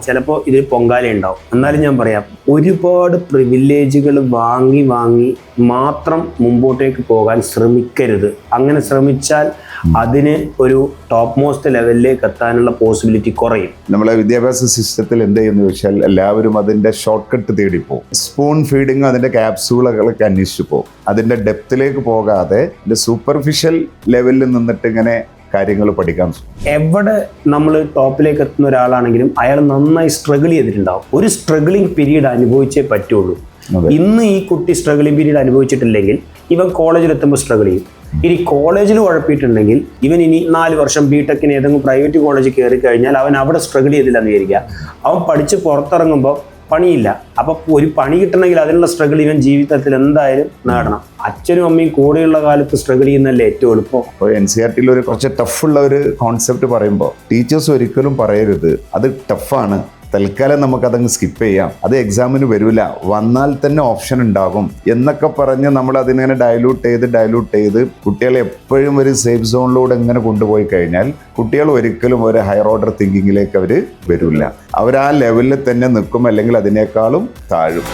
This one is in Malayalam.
ചിലപ്പോൾ ഇതിൽ പൊങ്കാല ഉണ്ടാവും. എന്നാലും ഞാൻ പറയാം, ഒരുപാട് പ്രിവിലേജുകൾ വാങ്ങി മാത്രം മുമ്പോട്ടേക്ക് പോകാൻ ശ്രമിക്കരുത്. അങ്ങനെ ശ്രമിച്ചാൽ അതിന് ഒരു ടോപ്പ് മോസ്റ്റ് ലെവലിലേക്ക് എത്താനുള്ള പോസിബിലിറ്റി കുറയും. നമ്മളെ വിദ്യാഭ്യാസ സിസ്റ്റത്തിൽ എന്ത് ചെയ്യുന്നു ചോദിച്ചാൽ എല്ലാവരും അതിൻ്റെ ഷോർട്ട് കട്ട് തേടിപ്പോവും. സ്പൂൺ ഫീഡിങ് അതിൻ്റെ ക്യാപ്സൂളുകളൊക്കെ അന്വേഷിച്ചു പോകും. അതിൻ്റെ ഡെപ്തിലേക്ക് പോകാതെ സൂപ്പർഫിഷ്യൽ ലെവലിൽ നിന്നിട്ട് ഇങ്ങനെ കാര്യങ്ങൾ പഠിക്കാൻ. എവിടെ നമ്മൾ ടോപ്പിലേക്ക് എത്തുന്ന ഒരാളാണെങ്കിലും അയാൾ നന്നായി സ്ട്രഗിൾ ചെയ്തിട്ടുണ്ടാവും. ഒരു സ്ട്രഗിളിങ് പീരീഡ് അനുഭവിച്ചേ പറ്റുള്ളൂ. ഇന്ന് ഈ കുട്ടി സ്ട്രഗിളിങ് പീരീഡ് അനുഭവിച്ചിട്ടില്ലെങ്കിൽ ഇവൻ കോളേജിലെത്തുമ്പോൾ സ്ട്രഗിൾ ചെയ്യും. ഇനി കോളേജിൽ ഉഴപ്പിയിട്ടുണ്ടെങ്കിൽ ഇവൻ ഇനി 4 വർഷം ബിടെക്കിന് ഏതെങ്കിലും പ്രൈവറ്റ് കോളേജിൽ കയറി കഴിഞ്ഞാൽ അവൻ അവിടെ സ്ട്രഗിൾ ചെയ്തില്ലെന്ന് വിചാരിക്കുക. അവൻ പഠിച്ച് പുറത്തിറങ്ങുമ്പോൾ പണിയില്ല. അപ്പോൾ ഒരു പണി കിട്ടണമെങ്കിൽ അതിനുള്ള സ്ട്രഗിൾ ഇവൻ ജീവിതത്തിൽ എന്തായാലും നേടണം. അച്ഛനും അമ്മയും കൂടെയുള്ള കാലത്ത് സ്ട്രഗിൾ ചെയ്യുന്നതല്ലേ ഏറ്റവും എളുപ്പം. ഇപ്പോൾ NCERT ഒരു കുറച്ച് ടഫുള്ള ഒരു കോൺസെപ്റ്റ് പറയുമ്പോൾ ടീച്ചേഴ്സ് ഒരിക്കലും പറയരുത് അത് ടഫാണ്, തൽക്കാലം നമുക്കതങ്ങ് സ്കിപ്പ് ചെയ്യാം, അത് എക്സാമിന് വരില്ല, വന്നാൽ തന്നെ ഓപ്ഷൻ ഉണ്ടാകും എന്നൊക്കെ പറഞ്ഞ് നമ്മൾ അതിങ്ങനെ ഡയലൂട്ട് ചെയ്ത് കുട്ടികളെ എപ്പോഴും ഒരു സേഫ് സോണിലൂടെ ഇങ്ങനെ കൊണ്ടുപോയി കഴിഞ്ഞാൽ കുട്ടികൾ ഒരിക്കലും ഒരു ഹയർ ഓർഡർ തിങ്കിങ്ങിലേക്ക് അവർ വരില്ല. അവർ ആ ലെവലിൽ തന്നെ നിൽക്കും, അല്ലെങ്കിൽ അതിനേക്കാളും താഴും.